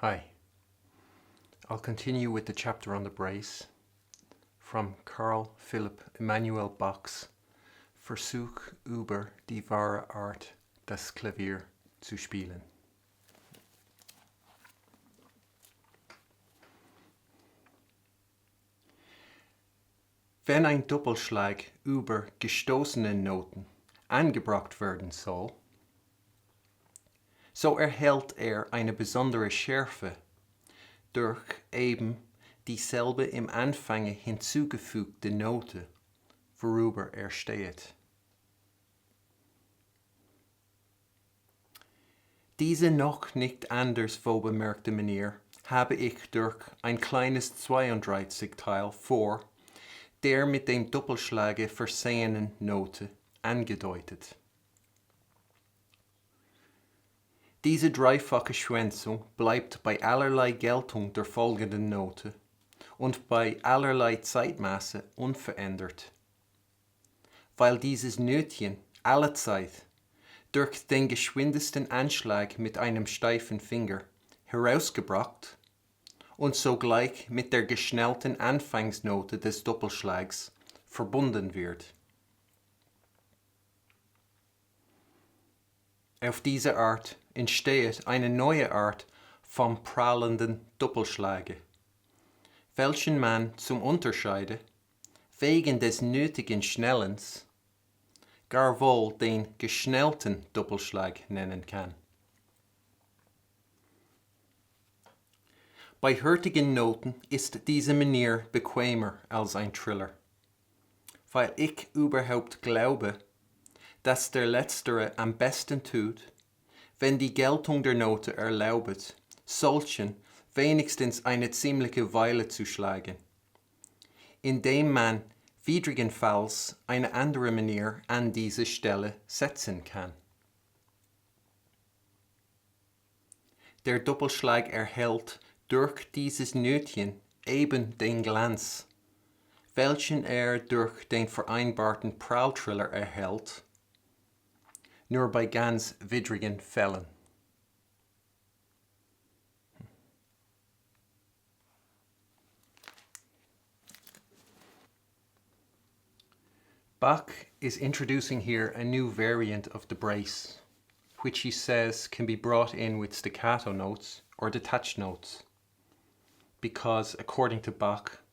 Hi, I'll continue with the chapter on the brace from Carl Philipp Emanuel Bach's Versuch über die wahre Art, das Klavier zu spielen. Wenn ein Doppelschlag über gestoßene Noten angebracht werden soll, so erhält eine besondere Schärfe durch eben dieselbe im Anfange hinzugefügte Note, worüber steht. Diese noch nicht anderswo bemerkte Manier habe ich durch ein kleines 32-Teil vor der mit dem Doppelschlage versehenen Note angedeutet. Diese dreifache Schwänzung bleibt bei allerlei Geltung der folgenden Note und bei allerlei Zeitmaße unverändert, weil dieses Nötchen allezeit durch den geschwindesten Anschlag mit einem steifen Finger herausgebracht und sogleich mit der geschnellten Anfangsnote des Doppelschlags verbunden wird. Auf diese Art entsteht eine neue Art vom prallenden Doppelschlage, welchen man zum Unterscheide wegen des nötigen Schnellens gar wohl den geschnellten Doppelschlag nennen kann. Bei heutigen Noten ist diese Manier bequemer als ein Triller, weil ich überhaupt glaube, dass der Letztere am besten tut, wenn die Geltung der Note erlaubet, solchen wenigstens eine ziemliche Weile zu schlagen, indem man widrigenfalls eine andere Manier an diese Stelle setzen kann. Der Doppelschlag erhält durch dieses Nötchen eben den Glanz, welchen durch den vereinbarten Pralltriller erhält, nur bei ganz widrigen Fällen. Bach is introducing here a new variant of the brace, which he says can be brought in with staccato notes or detached notes, because, according to Bach,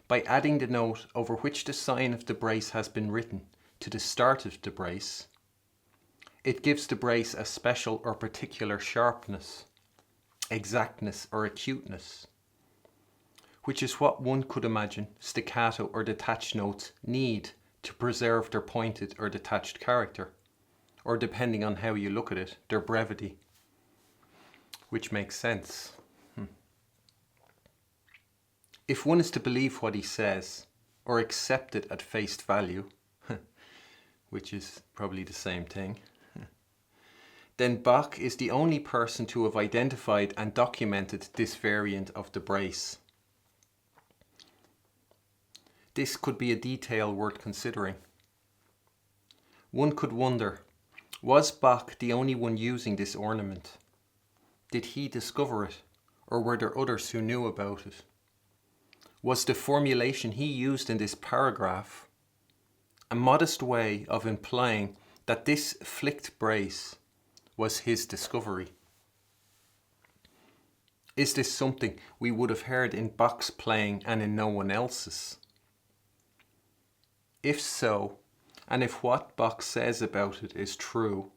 by adding the note over which the sign of the brace has been written to the start of the brace, it gives the brace a special or particular sharpness, exactness or acuteness, which is what one could imagine staccato or detached notes need to preserve their pointed or detached character, or depending on how you look at it, their brevity, which makes sense. If one is to believe what he says, or accept it at face value, which is probably the same thing, then Bach is the only person to have identified and documented this variant of the brace. This could be a detail worth considering. One could wonder, was Bach the only one using this ornament? Did he discover it, or were there others who knew about it? Was the formulation he used in this paragraph a modest way of implying that this flicked brace was his discovery? Is this something we would have heard in Bach's playing and in no one else's? If so, and if what Bach says about it is true,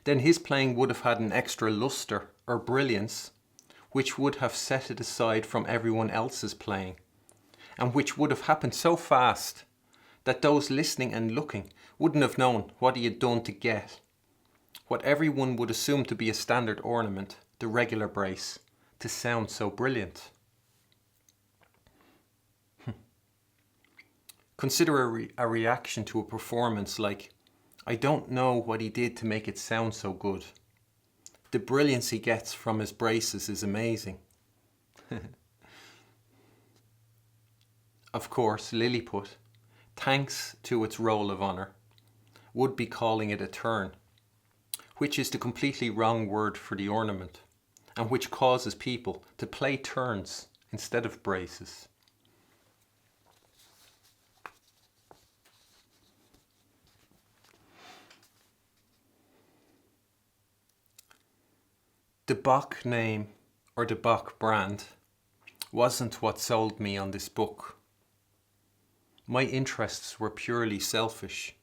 then his playing would have had an extra luster or brilliance which would have set it aside from everyone else's playing, and which would have happened so fast that those listening and looking wouldn't have known what he had done to get what everyone would assume to be a standard ornament, the regular brace, to sound so brilliant. Consider a reaction to a performance like, I don't know what he did to make it sound so good. The brilliance he gets from his braces is amazing. Of course, Lilliput, thanks to its roll of honour, would be calling it a turn, which is the completely wrong word for the ornament, and which causes people to play turns instead of braces. The Bach name or the Bach brand wasn't what sold me on this book. My interests were purely selfish.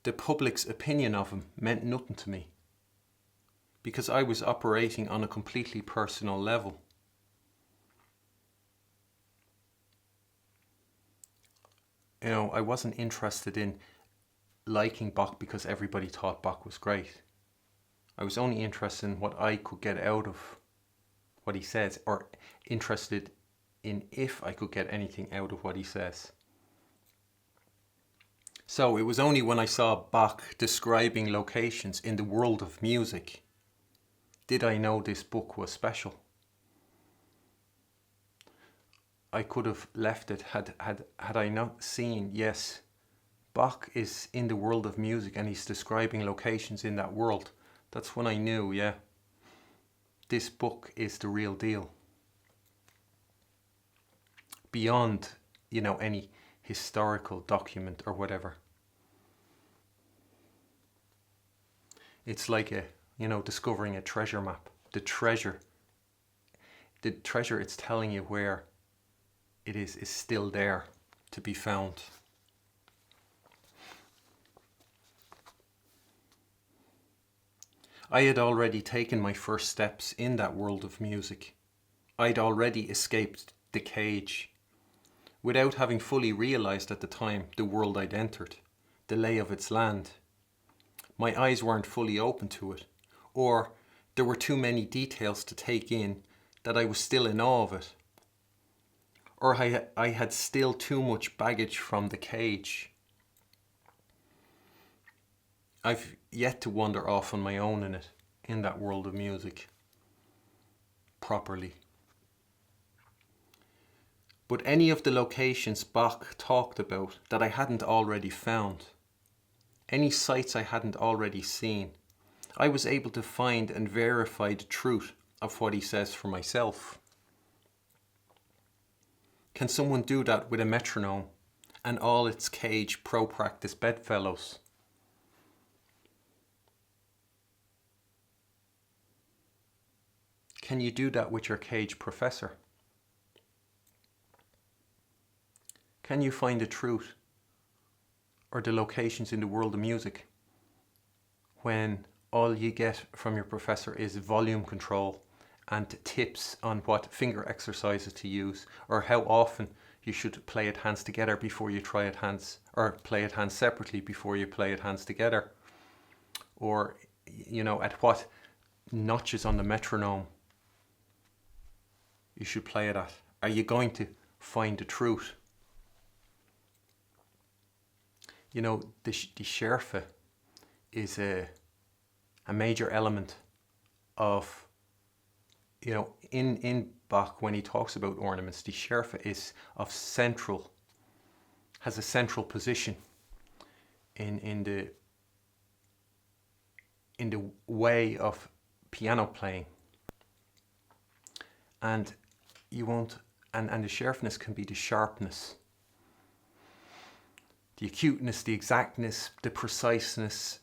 The public's opinion of him meant nothing to me because I was operating on a completely personal level. You know, I wasn't interested in liking Bach because everybody thought Bach was great. I was only interested in what I could get out of what he says, or interested in if I could get anything out of what he says. So it was only when I saw Bach describing locations in the world of music did I know this book was special. I could have left it had I not seen, yes, Bach is in the world of music and he's describing locations in that world. That's when I knew, yeah, this book is the real deal. Beyond, you know, any historical document or whatever. It's like discovering a treasure map. The treasure, it's telling you where it is still there to be found. I had already taken my first steps in that world of music. I'd already escaped the cage, without having fully realized at the time the world I'd entered, the lay of its land. My eyes weren't fully open to it, or there were too many details to take in that I was still in awe of it. Or I had still too much baggage from the cage. I've yet to wander off on my own in that world of music, properly. But any of the locations Bach talked about that I hadn't already found, any sites I hadn't already seen, I was able to find and verify the truth of what he says for myself. Can someone do that with a metronome and all its cage pro practice bedfellows? Can you do that with your cage professor? Can you find the truth or the locations in the world of music when all you get from your professor is volume control and tips on what finger exercises to use, or how often you should play it hands together before you try it hands, or play it hands separately before you play it hands together, or at what notches on the metronome you should play it at? Are you going to find the truth? The Schärfe is a major element of, in Bach, when he talks about ornaments, the Schärfe has a central position in the way of piano playing. And the sharpness can be the sharpness, the acuteness, the exactness, the preciseness.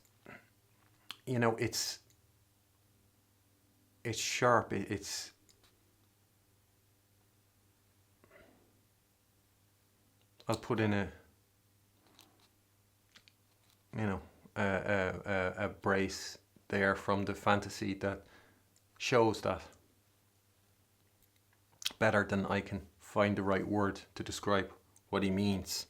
It's sharp. I'll put in a brace there from the fantasy that shows that better than I can find the right word to describe what he means.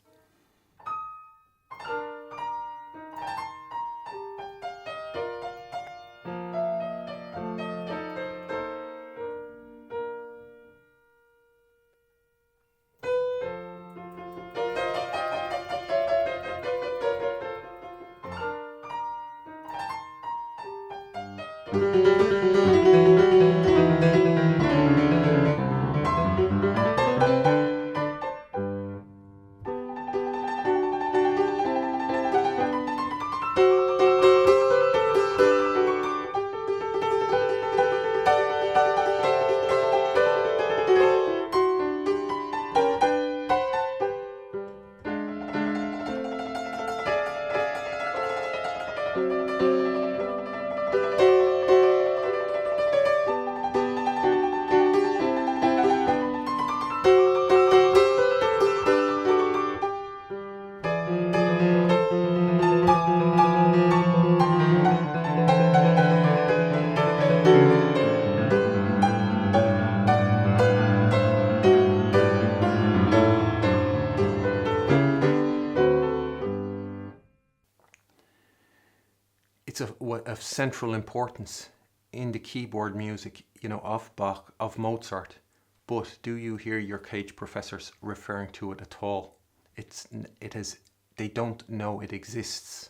It's of central importance in the keyboard music, of Bach, of Mozart. But do you hear your cage professors referring to it at all? They don't know it exists.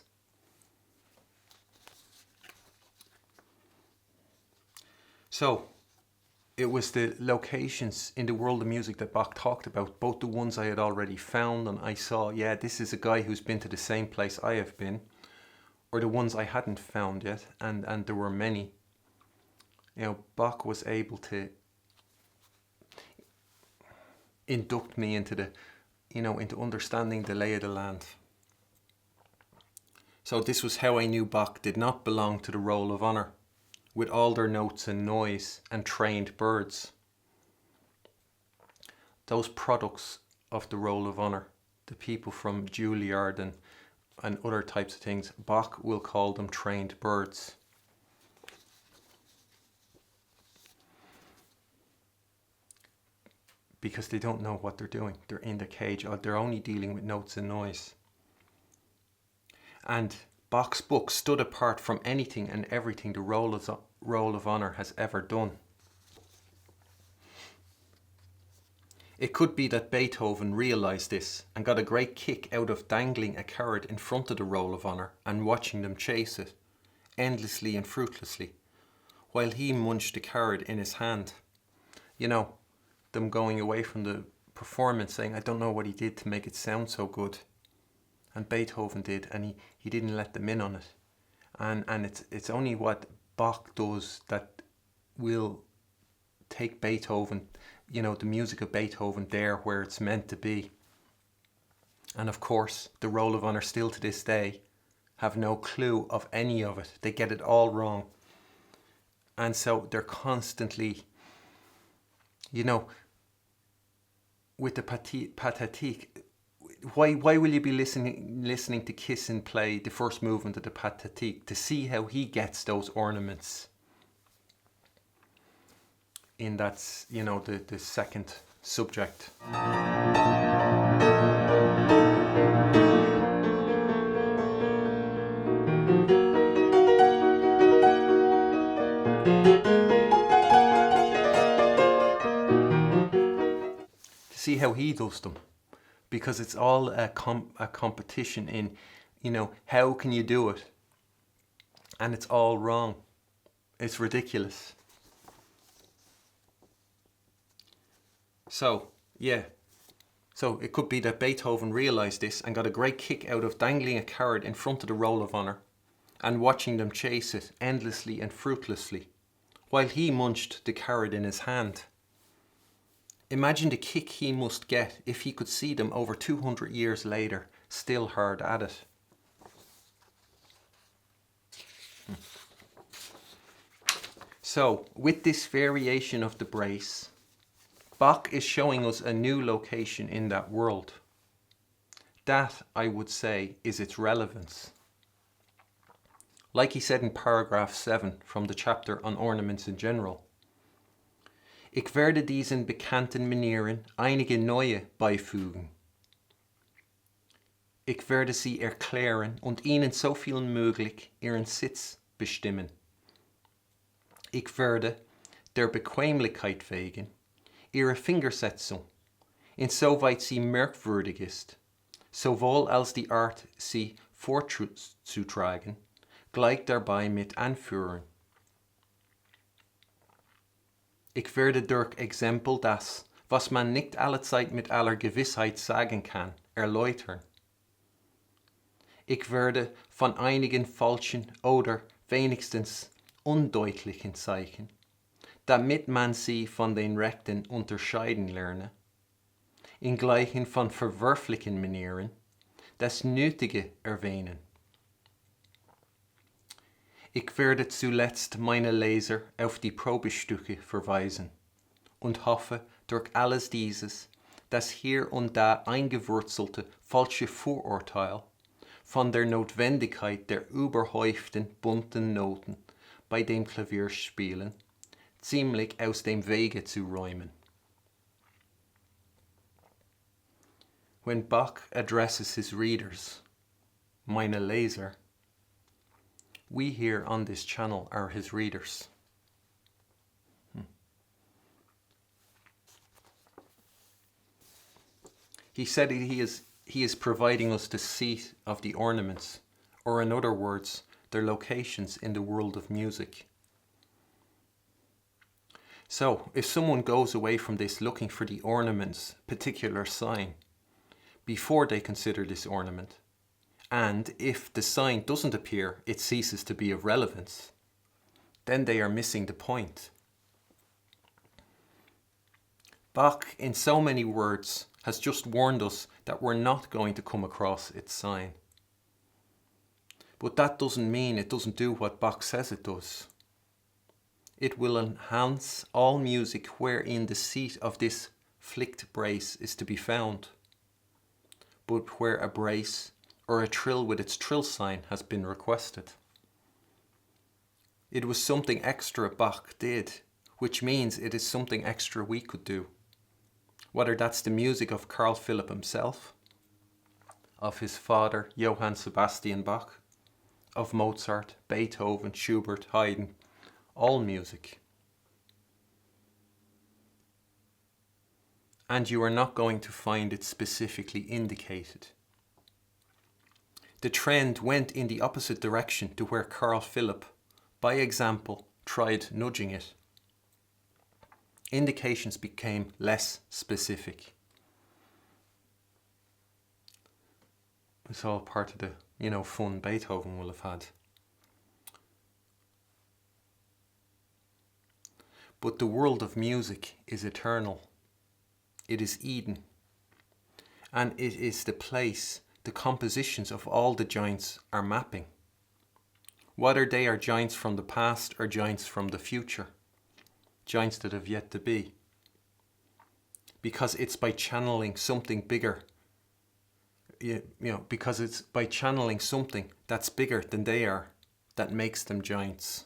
So, it was the locations in the world of music that Bach talked about, both the ones I had already found and I saw, yeah, this is a guy who's been to the same place I have been, or the ones I hadn't found yet, and there were many. Bach was able to induct me into into understanding the lay of the land. So this was how I knew Bach did not belong to the roll of honour, with all their notes and noise and trained birds. Those products of the roll of honour, the people from Juilliard and other types of things, Bach will call them trained birds. Because they don't know what they're doing. They're in the cage, or they're only dealing with notes and noise. And Bach's book stood apart from anything and everything the roll of honour has ever done. It could be that Beethoven realised this and got a great kick out of dangling a carrot in front of the roll of honour and watching them chase it, endlessly and fruitlessly, while he munched the carrot in his hand. Them going away from the performance saying, I don't know what he did to make it sound so good. And Beethoven did, and he didn't let them in on it. And it's only what Bach does that will take Beethoven, the music of Beethoven there where it's meant to be. And of course, the roll of honour still to this day have no clue of any of it. They get it all wrong. And so they're constantly, with the Pathétique, why will you be listening to Kissin play the first movement of the Pathétique to see how he gets those ornaments in that, the second subject. See how he does them, because it's all a competition in, how can you do it? And it's all wrong. It's ridiculous. So, yeah. So it could be that Beethoven realised this and got a great kick out of dangling a carrot in front of the roll of honour and watching them chase it endlessly and fruitlessly, while he munched the carrot in his hand. Imagine the kick he must get if he could see them over 200 years later, still hard at it. So, with this variation of the brace, Bach is showing us a new location in that world. That, I would say, is its relevance. Like he said in paragraph 7 from the chapter on ornaments in general, Ich werde diesen bekannten Manieren einige neue beifügen. Ich werde sie erklären und ihnen so viel möglich ihren Sitz bestimmen. Ich werde, der Bequemlichkeit wegen, ihre Fingersetzung, insoweit sie merkwürdig ist, sowohl als die Art, sie vorzutragen, gleich dabei mit anführen. Ich werde durch Exempel das, was man nicht allezeit mit aller Gewissheit sagen kann, erläutern. Ich werde von einigen falschen oder wenigstens undeutlichen Zeichen, damit man sie von den rechten unterscheiden lerne, ingleichen von verwerflichen Manieren, das Nötige erwähnen. Ich werde zuletzt meine Leser auf die Probestücke verweisen und hoffe, durch alles dieses, das hier und da eingewurzelte falsche Vorurteil von der Notwendigkeit der überhäuften bunten Noten bei dem Klavierspielen ziemlich aus dem Wege zu räumen. When Bach addresses his readers, meine Leser, we here on this channel are his readers. He said he is providing us the seat of the ornaments, or in other words, their locations in the world of music. So, if someone goes away from this looking for the ornament's particular sign, before they consider this ornament, and if the sign doesn't appear, it ceases to be of relevance, then they are missing the point. Bach, in so many words, has just warned us that we're not going to come across its sign. But that doesn't mean it doesn't do what Bach says it does. It will enhance all music wherein the seat of this flicked brace is to be found, but where a brace or a trill with its trill sign has been requested. It was something extra Bach did, which means it is something extra we could do. Whether that's the music of Carl Philipp himself, of his father Johann Sebastian Bach, of Mozart, Beethoven, Schubert, Haydn, all music. And you are not going to find it specifically indicated. The trend went in the opposite direction to where Carl Philipp, by example, tried nudging it. Indications became less specific. It's all part of the, fun Beethoven will have had. But the world of music is eternal. It is Eden. And it is the place the compositions of all the giants are mapping. Whether they are giants from the past or giants from the future. Giants that have yet to be. Because it's by channeling something bigger, because it's by channeling something that's bigger than they are, that makes them giants.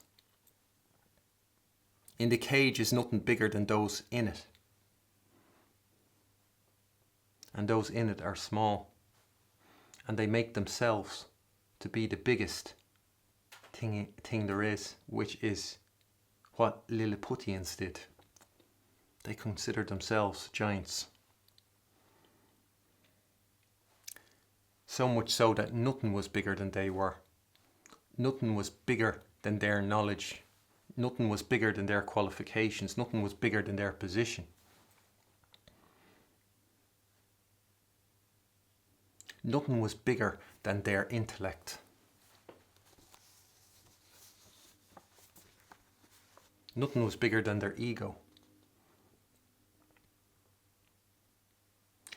In the cage is nothing bigger than those in it. And those in it are small. And they make themselves to be the biggest thing there is, which is what Lilliputians did. They considered themselves giants. So much so that nothing was bigger than they were. Nothing was bigger than their knowledge. Nothing was bigger than their qualifications. Nothing was bigger than their position. Nothing was bigger than their intellect. Nothing was bigger than their ego.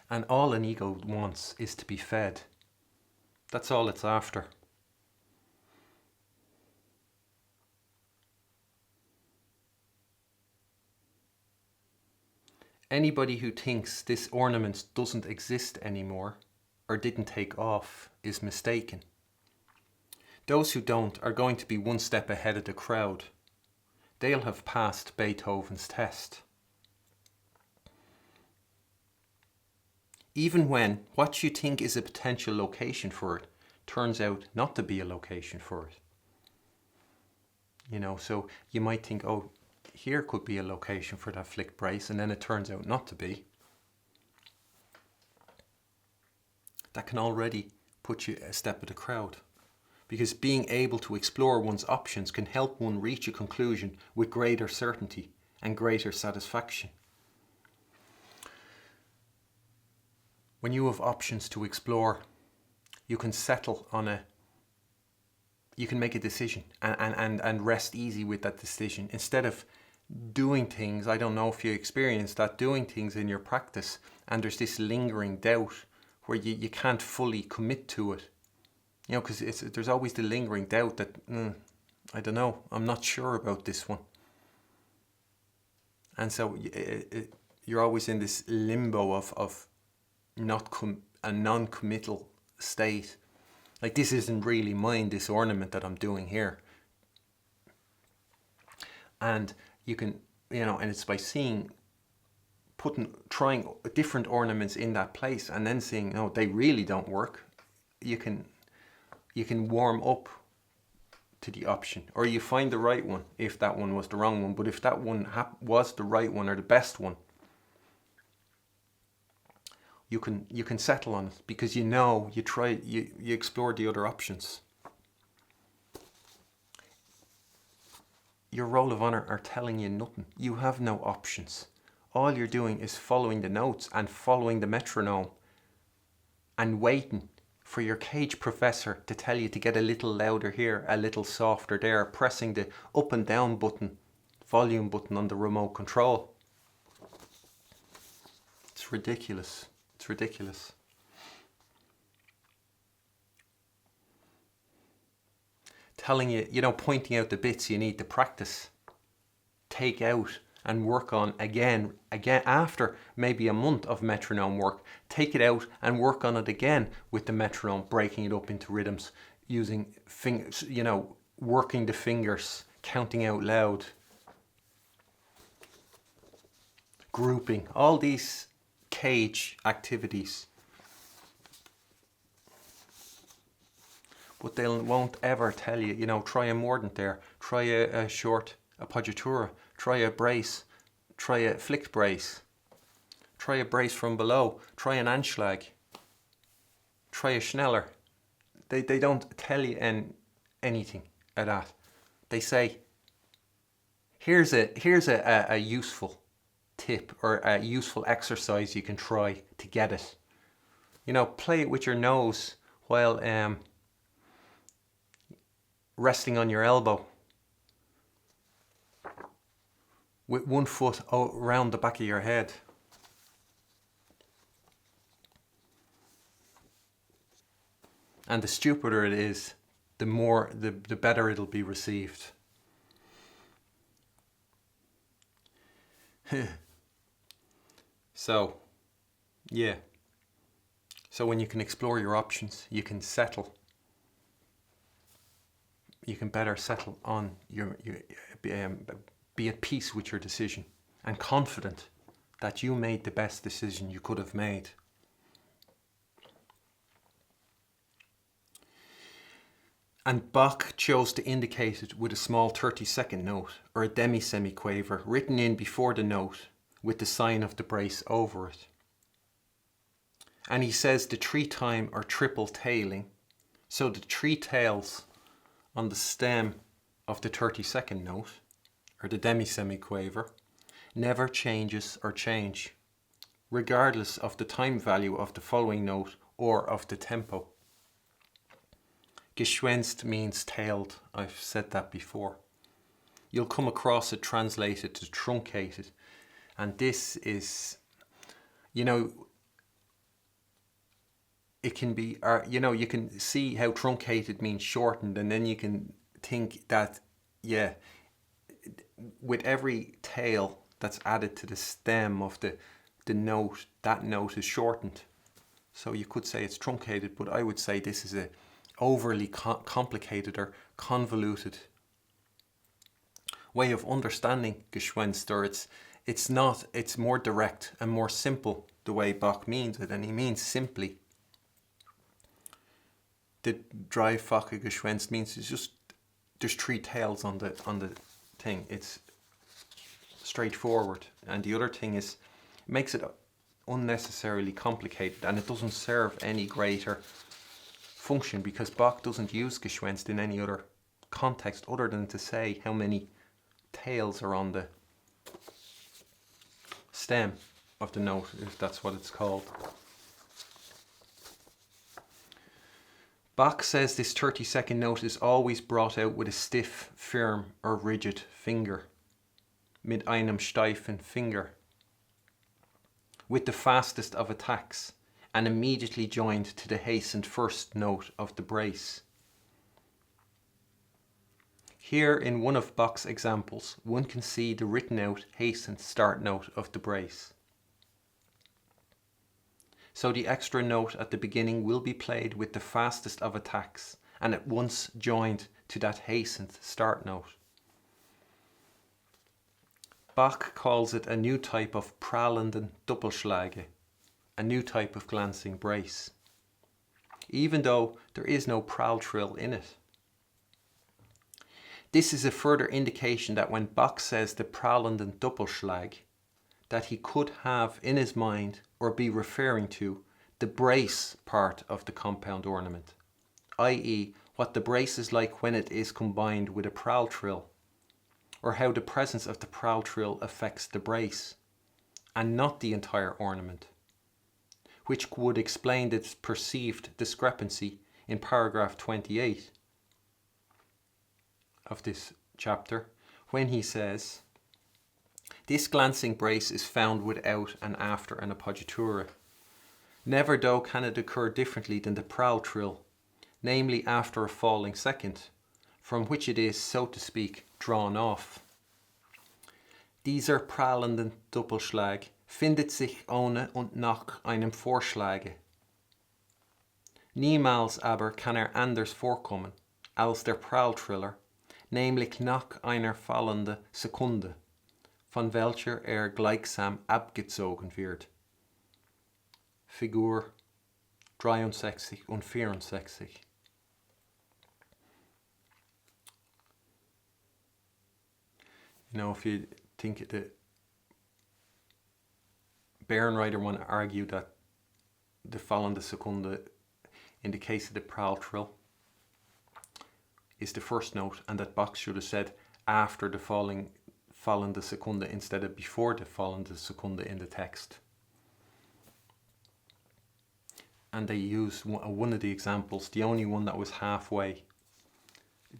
And all an ego wants is to be fed. That's all it's after. Anybody who thinks this ornament doesn't exist anymore or didn't take off is mistaken. Those who don't are going to be one step ahead of the crowd. They'll have passed Beethoven's test. Even when what you think is a potential location for it turns out not to be a location for it. So you might think, oh, here could be a location for that flicked brace, and then it turns out not to be. That can already put you a step of the crowd. Because being able to explore one's options can help one reach a conclusion with greater certainty and greater satisfaction. When you have options to explore, you can settle on you can make a decision and rest easy with that decision. Instead of doing things, I don't know if you experience that, doing things in your practice and there's this lingering doubt where you can't fully commit to it. Because there's always the lingering doubt that, I don't know. I'm not sure about this one. And so you're always in this limbo of a non-committal state. Like, this isn't really mine, this ornament that I'm doing here. And you can, and it's by trying different ornaments in that place and then seeing, no, they really don't work. You can warm up to the option, or you find the right one if that one was the wrong one. But if that one was the right one or the best one, you can settle on it, because you explore the other options. Your roll of honor are telling you nothing. You have no options. All you're doing is following the notes and following the metronome and waiting for your cage professor to tell you to get a little louder here, a little softer there, pressing the up and down button, volume button on the remote control. It's ridiculous. It's ridiculous. Telling you, pointing out the bits you need to practice, take out and work on again after maybe a month of metronome work. Take it out and work on it again with the metronome, breaking it up into rhythms, using fingers, working the fingers, counting out loud, grouping, all these cage activities. But they won't ever tell you, try a mordant there, try a short appoggiatura, try a brace, try a flicked brace, try a brace from below, try an Anschlag, try a Schneller. They don't tell you anything of that. They say, here's a useful tip or a useful exercise you can try to get it. Play it with your nose while resting on your elbow, with one foot around the back of your head. And the stupider it is, the better it'll be received. So, yeah. So when you can explore your options, you can settle. You can better settle on be at peace with your decision and confident that you made the best decision you could have made. And Bach chose to indicate it with a small 30-second note or a demi-semiquaver written in before the note with the sign of the brace over it. And he says the 3-time or triple tailing, so the 3 tails on the stem of the 30-second note or the demi-semiquaver never changes or change, regardless of the time value of the following note or of the tempo. Geschwänzt means tailed. I've said that before. You'll come across it translated to truncated. And this is, it can be, you can see how truncated means shortened, and then you can think that, with every tail that's added to the stem of the note, that note is shortened. So you could say it's truncated, but I would say this is a overly complicated or convoluted way of understanding Geschwänzt, or it's more direct and more simple the way Bach means it, and he means simply the Dreifach Geschwänzt means it's just there's 3 tails on the thing. It's straightforward, and the other thing is it makes it unnecessarily complicated, and it doesn't serve any greater function, because Bach doesn't use Geschwänzt in any other context other than to say how many tails are on the stem of the note, if that's what it's called. Bach says this 30-second note is always brought out with a stiff, firm or rigid finger, mit einem steifen Finger, with the fastest of attacks, and immediately joined to the hastened first note of the brace. Here in one of Bach's examples, one can see the written out hastened start note of the brace. So the extra note at the beginning will be played with the fastest of attacks and at once joined to that hastened start note. Bach calls it a new type of prallenden Doppelschläge, a new type of glancing brace, even though there is no prall trill in it. This is a further indication that when Bach says the prallenden Doppelschlag, that he could have in his mind or be referring to the brace part of the compound ornament, i.e. what the brace is like when it is combined with a prall trill, or how the presence of the prall trill affects the brace, and not the entire ornament, which would explain this perceived discrepancy in paragraph 28 of this chapter, when he says, "This glancing brace is found without and after an appoggiatura. Never though can it occur differently than the prall trill, namely after a falling second, from which it is, so to speak, drawn off. Dieser prallenden Doppelschlag findet sich ohne und nach einem Vorschlage. Niemals aber kann anders vorkommen, als der Pralltriller, nämlich nach einer fallenden Sekunde, von welcher gleichsam abgezogen wird." Figur 63 und 64. You know, if you think the Bärenreiter want to argue that the fallende Sekunde in the case of the prall trill is the first note, and that Bach should have said after the fallende Sekunde instead of before the fallende Sekunde in the text. And they used one of the examples, the only one that was halfway,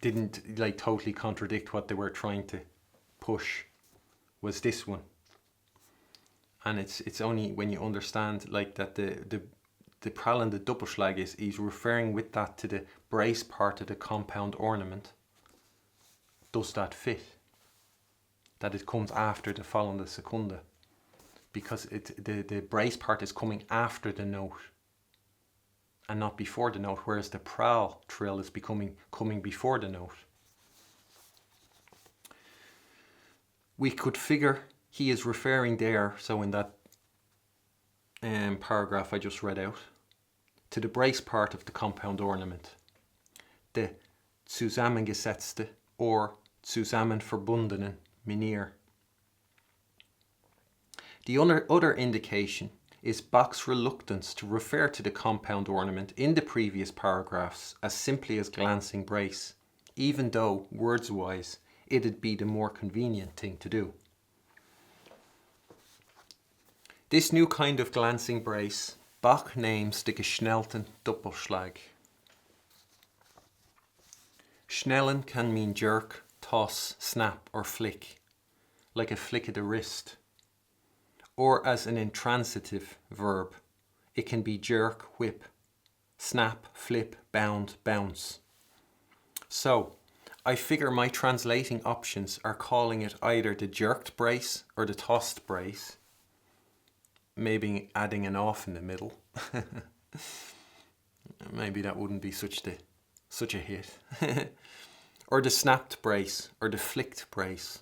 didn't like totally contradict what they were trying to push, was this one. And it's only when you understand like that the prallende Doppelschlag is, he's referring with that to the brace part of the compound ornament. Does that fit? That it comes after the fallende Sekunde, because the brace part is coming after the note and not before the note, whereas the prall trill is coming before the note. We could figure he is referring there, so in that paragraph I just read out, to the brace part of the compound ornament, the zusammengesetzte or zusammenverbundenen Manier. The other indication is Bach's reluctance to refer to the compound ornament in the previous paragraphs as simply as glancing brace, even though, words-wise, it'd be the more convenient thing to do. This new kind of glancing brace, Bach names the geschnellten Doppelschlag. Schnellen can mean jerk, toss, snap, or flick, like a flick of the wrist. Or as an intransitive verb, it can be jerk, whip, snap, flip, bound, bounce. So, I figure my translating options are calling it either the jerked brace or the tossed brace, maybe adding an off in the middle. Maybe that wouldn't be such a hit. Or the snapped brace or the flicked brace.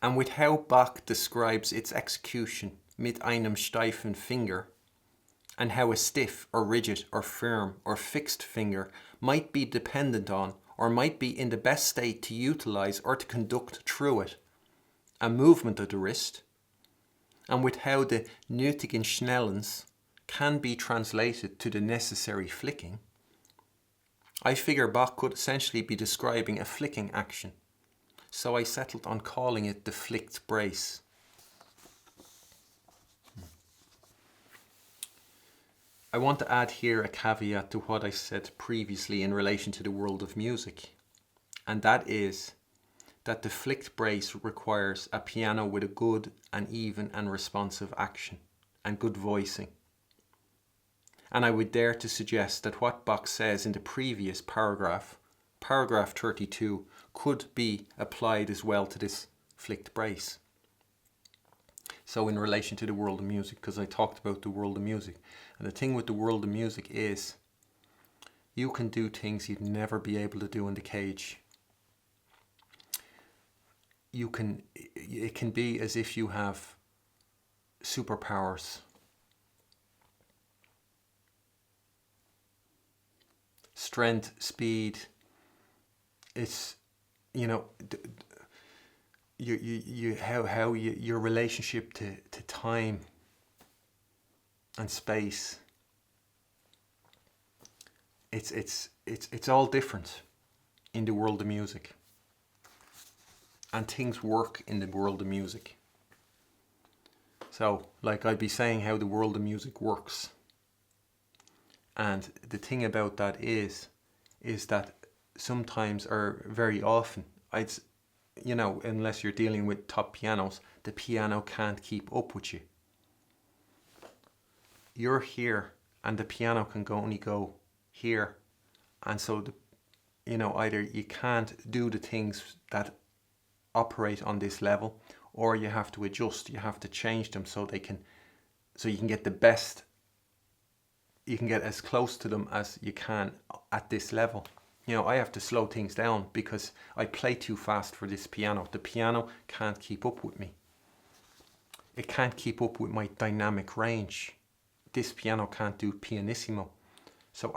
And with how Bach describes its execution mit einem steifen Finger, and how a stiff or rigid or firm or fixed finger might be dependent on or might be in the best state to utilize or to conduct through it a movement of the wrist, and with how the nötigen Schnellens can be translated to the necessary flicking, I figure Bach could essentially be describing a flicking action, so I settled on calling it the flicked brace. I want to add here a caveat to what I said previously in relation to the world of music, and that is that the flicked brace requires a piano with a good and even and responsive action and good voicing. And I would dare to suggest that what Bach says in the previous paragraph paragraph 32 could be applied as well to this flicked brace. So in relation to the world of music, because I talked about the world of music, and the thing with the world of music is you can do things you'd never be able to do in the cage. It can be as if you have superpowers. Strength, speed, it's, you know, your relationship to time and space. It's all different in the world of music. And things work in the world of music. So, like I'd be saying how the world of music works. And the thing about that is that sometimes, or very often, unless you're dealing with top pianos, the piano can't keep up with you. You're here and the piano can only go here. And so, either you can't do the things that operate on this level, or you have to adjust, you have to change them so you can get the best, you can get as close to them as you can at this level. I have to slow things down because I play too fast for this piano. The piano can't keep up with me. It can't keep up with my dynamic range. This piano can't do pianissimo. So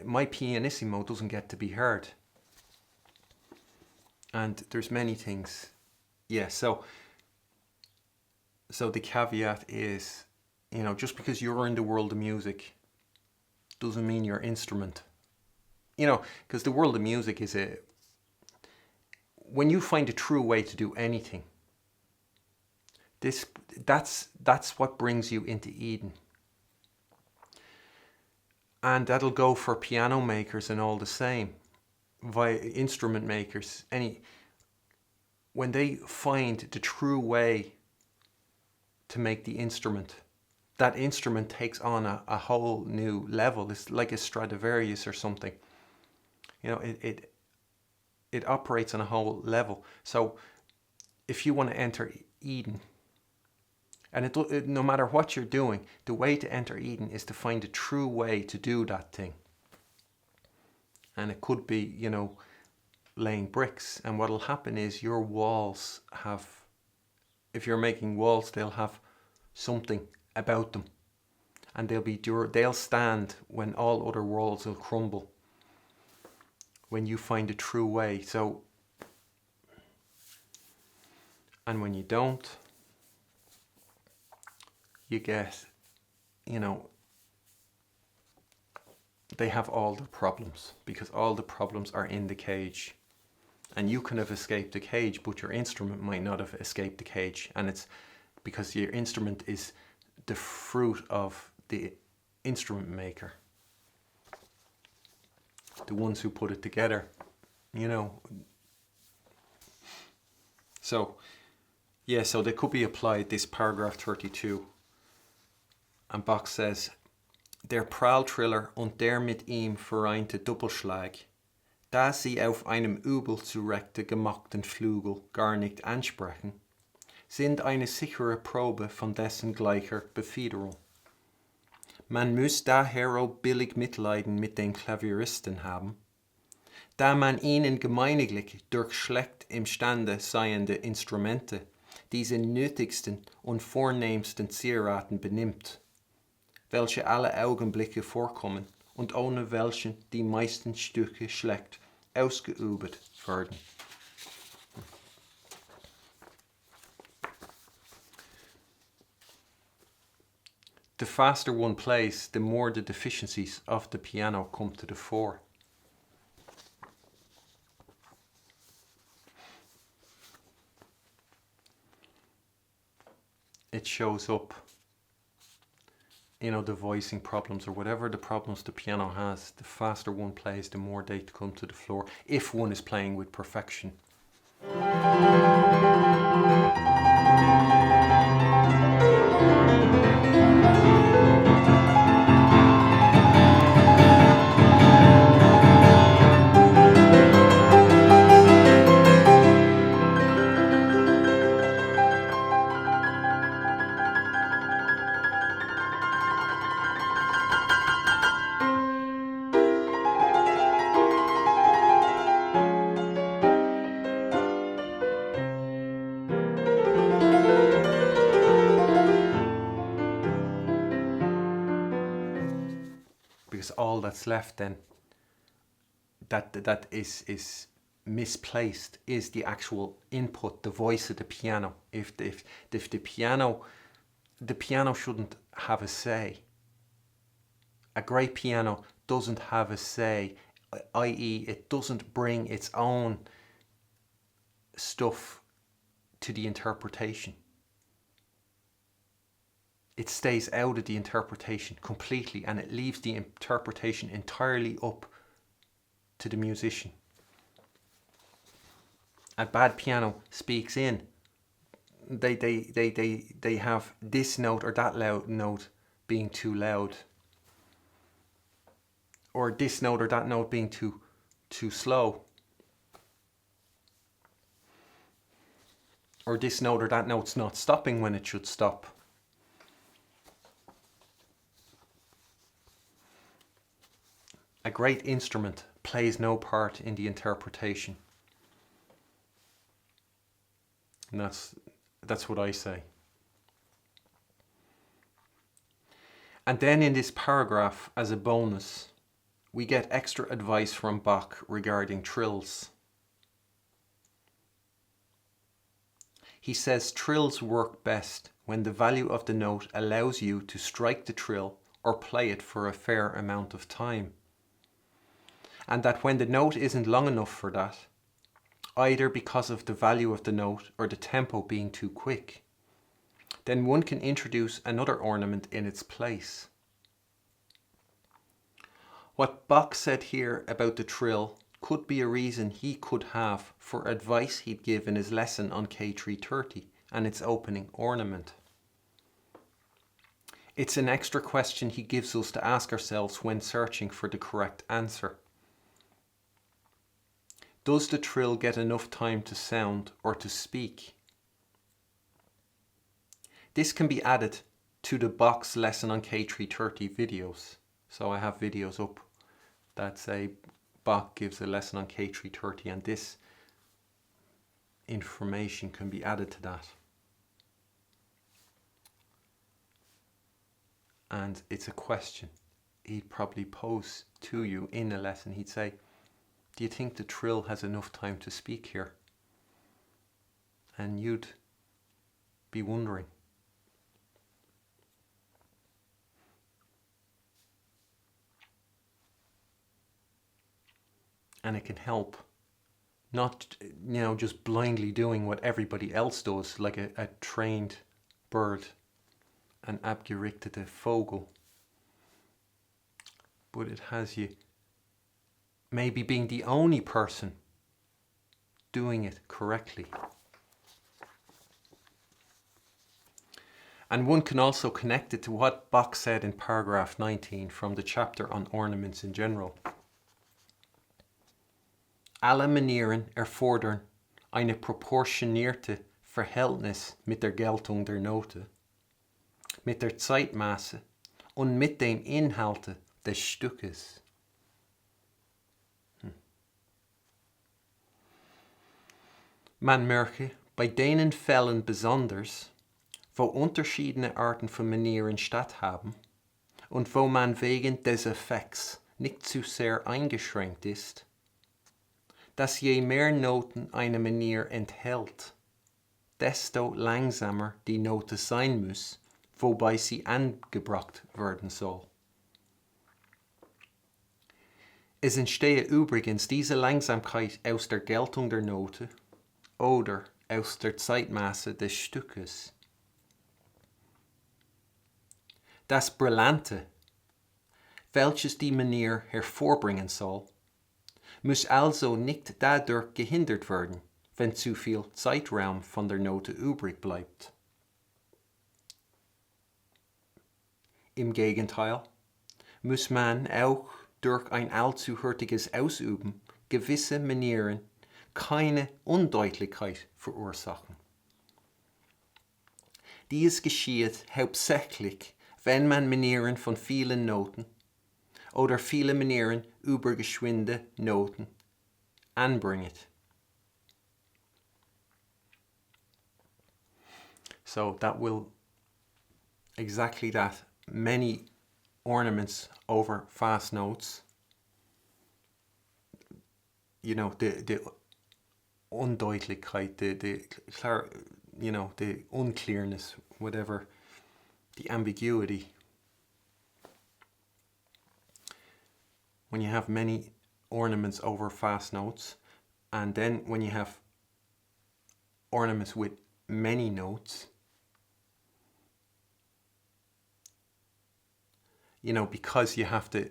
my pianissimo doesn't get to be heard. And there's many things. Yeah, so the caveat is, just because you're in the world of music doesn't mean your instrument. Because the world of music is when you find a true way to do anything, that's what brings you into Eden. And that'll go for piano makers and all the same, via instrument makers. When they find the true way to make the instrument, that instrument takes on a whole new level. It's like a Stradivarius or something. It operates on a whole level. So if you want to enter Eden, and no matter what you're doing, the way to enter Eden is to find a true way to do that thing. And it could be, laying bricks. And what'll happen is your walls if you're making walls, they'll have something about them. And they'll stand when all other walls will crumble. When you find a true way. And when you don't, you get, they have all the problems, because all the problems are in the cage. And you can have escaped the cage, but your instrument might not have escaped the cage. And it's because your instrument is the fruit of the instrument maker. The ones who put it together, So, yeah, so they could be applied, this paragraph 32. And Bach says, Der Pralltriller und der mit ihm vereinte Doppelschlag, da sie auf einem übel zurechte gemachten Flügel gar nicht ansprechen, sind eine sichere Probe von dessen gleicher Befiederung. Man muss daher auch billig Mitleiden mit den Klavieristen haben, da man ihnen gemeiniglich durch schlecht imstande seiende Instrumente diese nötigsten und vornehmsten Zieraten benimmt, welche alle Augenblicke vorkommen und ohne welchen die meisten Stücke schlecht ausgeübt werden. The faster one plays, the more the deficiencies of the piano come to the fore. It shows up, the voicing problems or whatever the problems the piano has. The faster one plays, the more they come to the floor, if one is playing with perfection. course, all that's left then that is misplaced is the actual input, the voice of the piano. If the piano shouldn't have a say. A great piano doesn't have a say, i.e. it doesn't bring its own stuff to the interpretation. It stays out of the interpretation completely, and it leaves the interpretation entirely up to the musician. A bad piano speaks in. They have this note or that loud note being too loud, or this note or that note being too slow, or this note or that note's not stopping when it should stop. A great instrument plays no part in the interpretation. And that's what I say. And then in this paragraph, as a bonus, we get extra advice from Bach regarding trills. He says trills work best when the value of the note allows you to strike the trill or play it for a fair amount of time. And that when the note isn't long enough for that, either because of the value of the note or the tempo being too quick, then one can introduce another ornament in its place. What Bach said here about the trill could be a reason he could have for advice he'd give in his lesson on K330 and its opening ornament. It's an extra question he gives us to ask ourselves when searching for the correct answer. Does the trill get enough time to sound or to speak? This can be added to the Bach's lesson on K330 videos. So I have videos up that say Bach gives a lesson on K330, and this information can be added to that. And it's a question he'd probably pose to you in a lesson. He'd say, do you think the trill has enough time to speak here? And you'd be wondering. And it can help, not just blindly doing what everybody else does, like a trained bird, an abgerichtete Vogel. But it has you maybe being the only person doing it correctly. And one can also connect it to what Bach said in paragraph 19 from the chapter on ornaments in general. Alle Manieren erfordern eine proportionierte Verhältnis mit der Geltung der Note, mit der Zeitmaße und mit dem Inhalte des Stückes. Man merke bei denen Fällen besonders, wo unterschiedliche Arten von Manieren statthaben und wo man wegen des Effekts nicht zu sehr eingeschränkt ist, dass je mehr Noten eine Manier enthält, desto langsamer die Note sein muss, wobei sie angebracht werden soll. Es entstehe übrigens diese Langsamkeit aus der Geltung der Note oder aus der Zeitmaße des Stückes. Das Brillante, welches die Manier hervorbringen soll, muss also nicht dadurch gehindert werden, wenn zu viel Zeitraum von der Note übrig bleibt. Im Gegenteil muss man auch durch ein allzu hurtiges Ausüben gewisse Manieren keine Undeutlichkeit verursachen. Dies geschieht hauptsächlich, wenn man Manieren von vielen Noten oder viele Manieren über geschwinde Noten anbringt. So that will exactly that. Many ornaments over fast notes, you know, the Undeutlichkeit, the unclearness, whatever, the ambiguity. When you have many ornaments over fast notes, and then when you have ornaments with many notes, you know, because you have to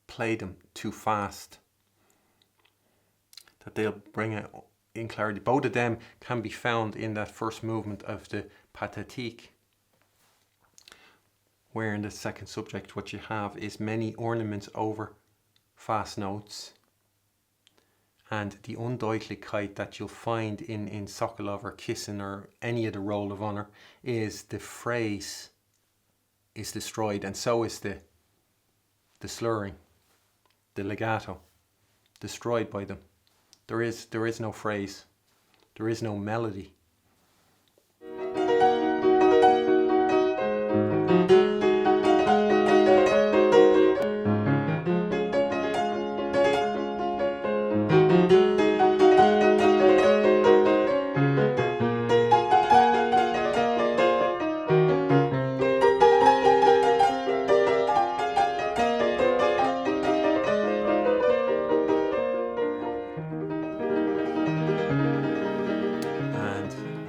play them too fast, that they'll bring it in clarity. Both of them can be found in that first movement of the Pathétique, where in the second subject what you have is many ornaments over fast notes, and the Undeutlichkeit that you'll find in Sokolov or Kissin or any of the Roll of Honor is the phrase is destroyed, and so is the slurring, the legato, destroyed by them. There is no phrase, there is no melody.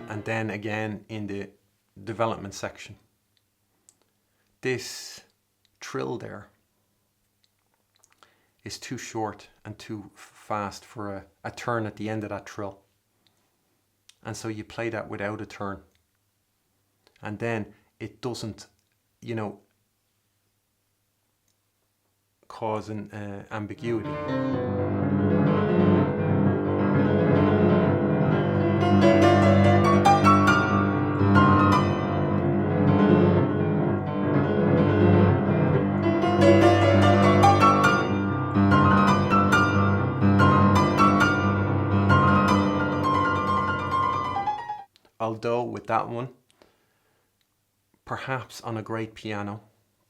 And then again in the development section, this trill there is too short and too fast for a turn at the end of that trill, and so you play that without a turn, and then it doesn't, you know, cause an ambiguity. Although with that one, perhaps on a great piano,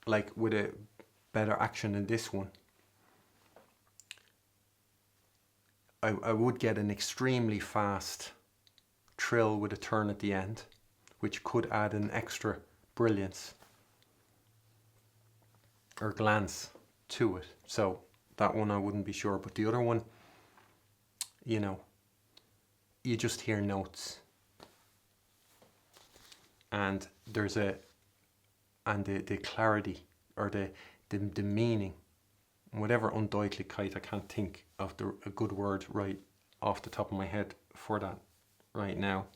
like with a better action than this one, I would get an extremely fast trill with a turn at the end, which could add an extra brilliance or glance to it. So that one I wouldn't be sure, but the other one, you know, you just hear notes, and there's the clarity or the meaning, whatever Undeutlichkeit, I can't think of a good word right off the top of my head for that right now.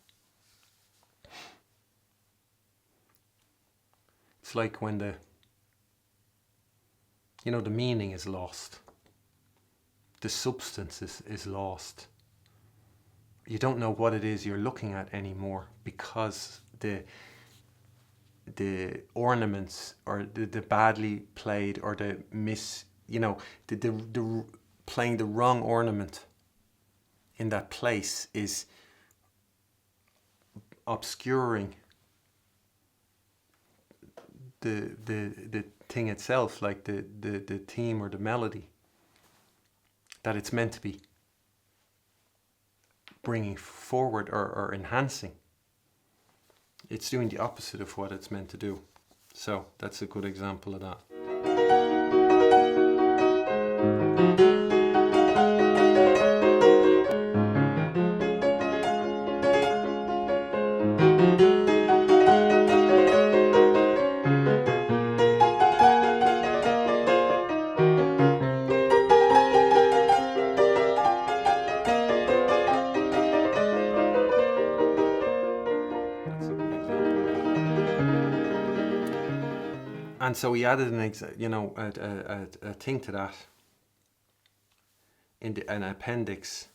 It's like when the meaning is lost, the substance is lost. You don't know what it is you're looking at anymore, because the ornaments or the badly played or the playing the wrong ornament in that place is obscuring the thing itself, like the theme or the melody that it's meant to be bringing forward or enhancing. It's doing the opposite of what it's meant to do. So that's a good example of that. And so we added a thing to that in an appendix.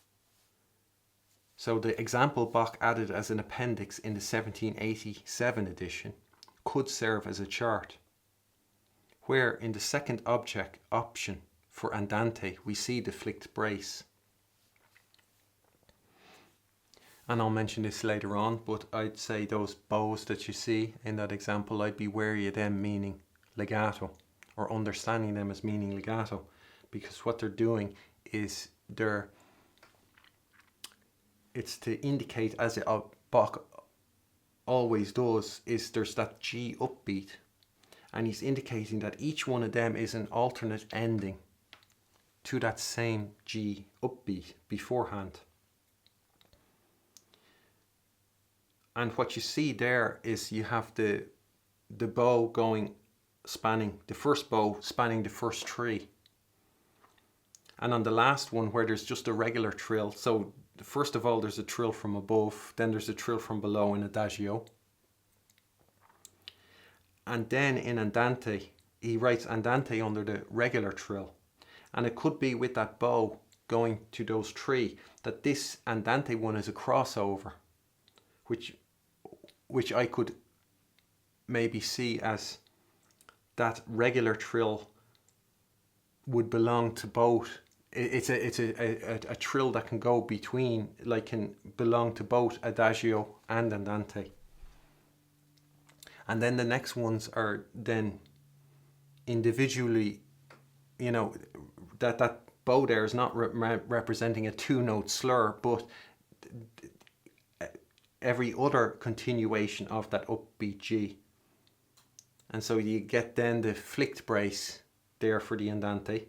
So the example Bach added as an appendix in the 1787 edition could serve as a chart, where in the second object option for Andante we see the flicked brace. And I'll mention this later on, but I'd say those bows that you see in that example, I'd be wary of them meaning legato, or understanding them as meaning legato, because what they're doing is it's to indicate, as a Bach always does, is there's that G upbeat, and he's indicating that each one of them is an alternate ending to that same G upbeat beforehand. And what you see there is you have the bow spanning the first bow, spanning the first tree. And on the last one, where there's just a regular trill, so first of all there's a trill from above, then there's a trill from below in Adagio. And then in Andante, he writes Andante under the regular trill. And it could be with that bow going to those three, that this Andante one is a crossover, which I could maybe see as that regular trill would belong to both. It's a trill that can go between, like can belong to both Adagio and Andante. And then the next ones are then individually, you know, that bow there is not representing a two-note slur, but every other continuation of that upbeat G. And so you get then the flicked brace there for the Andante.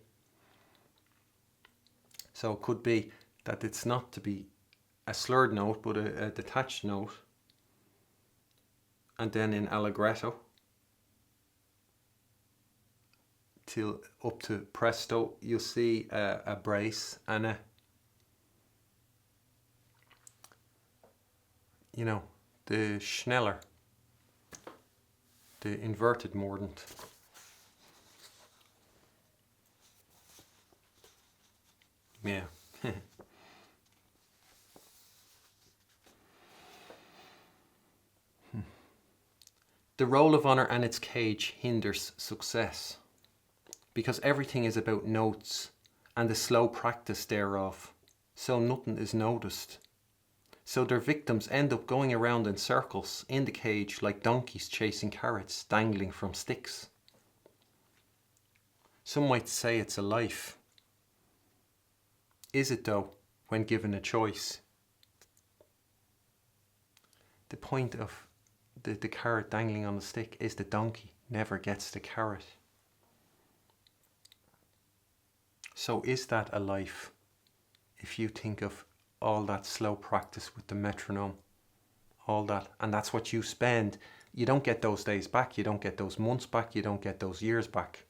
So it could be that it's not to be a slurred note, but a detached note. And then in Allegretto, till up to Presto, you'll see a brace and a, you know, the Schneller, the inverted mordant. Yeah. The roll of honour and its cage hinders success, because everything is about notes and the slow practice thereof, so nothing is noticed. So their victims end up going around in circles in the cage like donkeys chasing carrots dangling from sticks. Some might say it's a life. Is it though, when given a choice? The point of the carrot dangling on the stick is the donkey never gets the carrot. So is that a life? If you think of all that slow practice with the metronome, all that, and that's what you spend. You don't get those days back, you don't get those months back, you don't get those years back.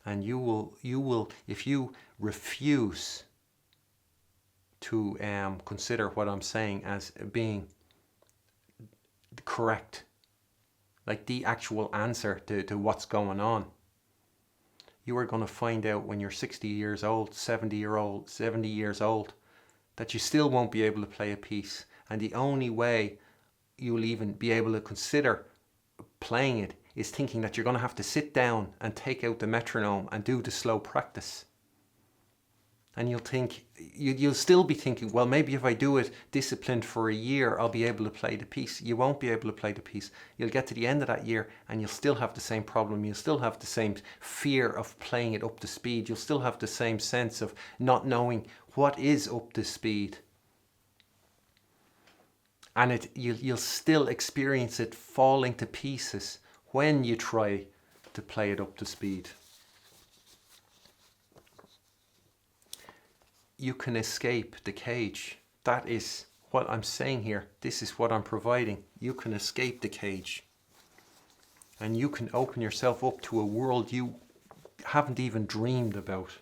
And you will, if you refuse to consider what I'm saying as being correct, like the actual answer to what's going on, you are going to find out when you're 60 years old, 70 years old, that you still won't be able to play a piece. And the only way you'll even be able to consider playing it is thinking that you're going to have to sit down and take out the metronome and do the slow practice. And you'll still be thinking, well, maybe if I do it disciplined for a year, I'll be able to play the piece. You won't be able to play the piece. You'll get to the end of that year and you'll still have the same problem. You'll still have the same fear of playing it up to speed. You'll still have the same sense of not knowing what is up to speed. And you'll still experience it falling to pieces when you try to play it up to speed. You can escape the cage. That is what I'm saying here. This is what I'm providing. You can escape the cage. And you can open yourself up to a world you haven't even dreamed about.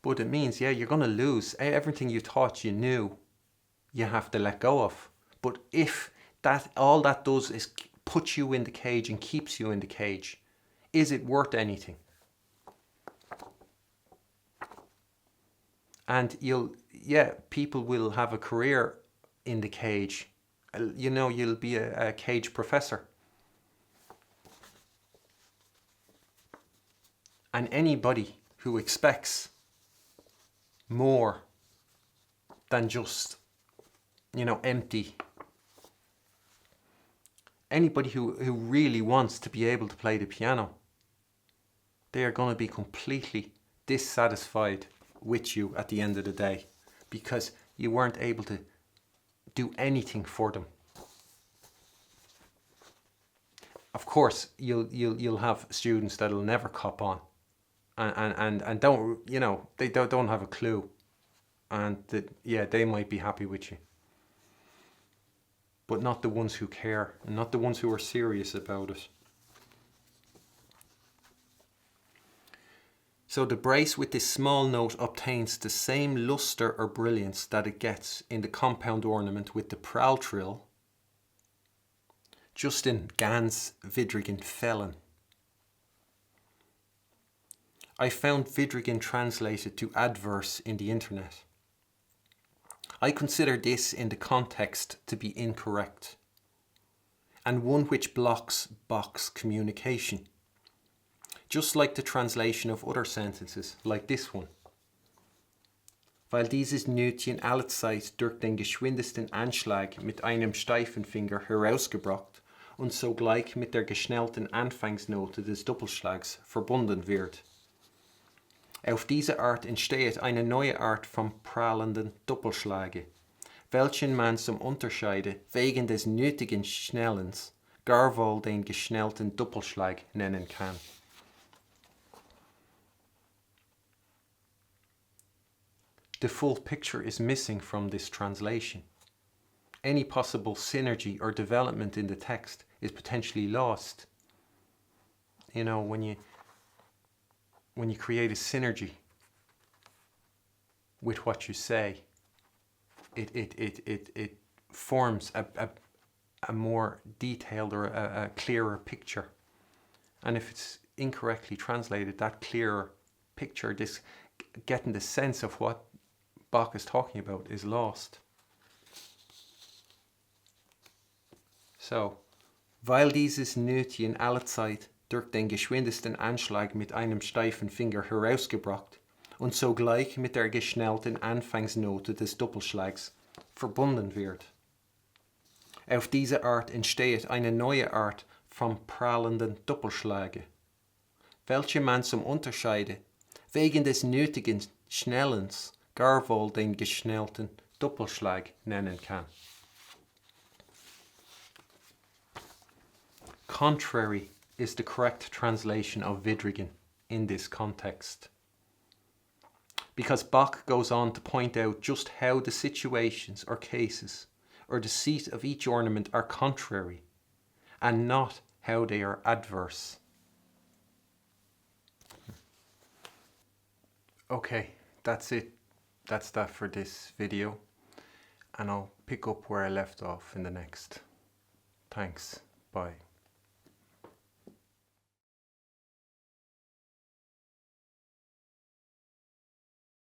But it means, yeah, you're going to lose. Everything you thought you knew, you have to let go of. But if all that does is put you in the cage and keeps you in the cage, is it worth anything? And people will have a career in the cage. You'll be a cage professor. And anybody who expects more than just, empty anybody who really wants to be able to play the piano, they are going to be completely dissatisfied with you at the end of the day because you weren't able to do anything for them. Of course, you'll have students that'll never cop on, and don't, you know, they don't have a clue, and they might be happy with you, but not the ones who care, and not the ones who are serious about it. So the brace with this small note obtains the same luster or brilliance that it gets in the compound ornament with the pral trill, just in ganz Vidrigen Fällen. I found Vidrigen translated to adverse in the internet. I consider this in the context to be incorrect, and one which blocks Bach's communication, just like the translation of other sentences, like this one. Weil dieses Nötchen allezeit durch den geschwindesten Anschlag mit einem steifen Finger herausgebracht und sogleich mit der geschnellten Anfangsnote des Doppelschlags verbunden wird. Auf diese Art entsteht eine neue Art vom prallenden Doppelschlage, welchen man zum Unterscheide wegen des nötigen Schnellens gar wohl den geschnellten Doppelschlag nennen kann. The full picture is missing from this translation. Any possible synergy or development in the text is potentially lost. You know, when you create a synergy with what you say, it forms a more detailed or a clearer picture. And if it's incorrectly translated, that clearer picture, this getting the sense of what Bach is talking about, is lost. So, weil dieses Nötchen allezeit durch den geschwindesten Anschlag mit einem steifen Finger herausgebracht und sogleich mit der geschnellten Anfangsnote des Doppelschlags verbunden wird. Auf diese Art entsteht eine neue Art vom prallenden Doppelschlage, welche man zum Unterscheide wegen des nötigen Schnellens gar wohl den geschnellten Doppelschlag nennen kann. Contrary is the correct translation of Vidrigen in this context, because Bach goes on to point out just how the situations or cases or the seat of each ornament are contrary and not how they are adverse. Okay, that's it. That's that for this video, and I'll pick up where I left off in the next. Thanks. Bye.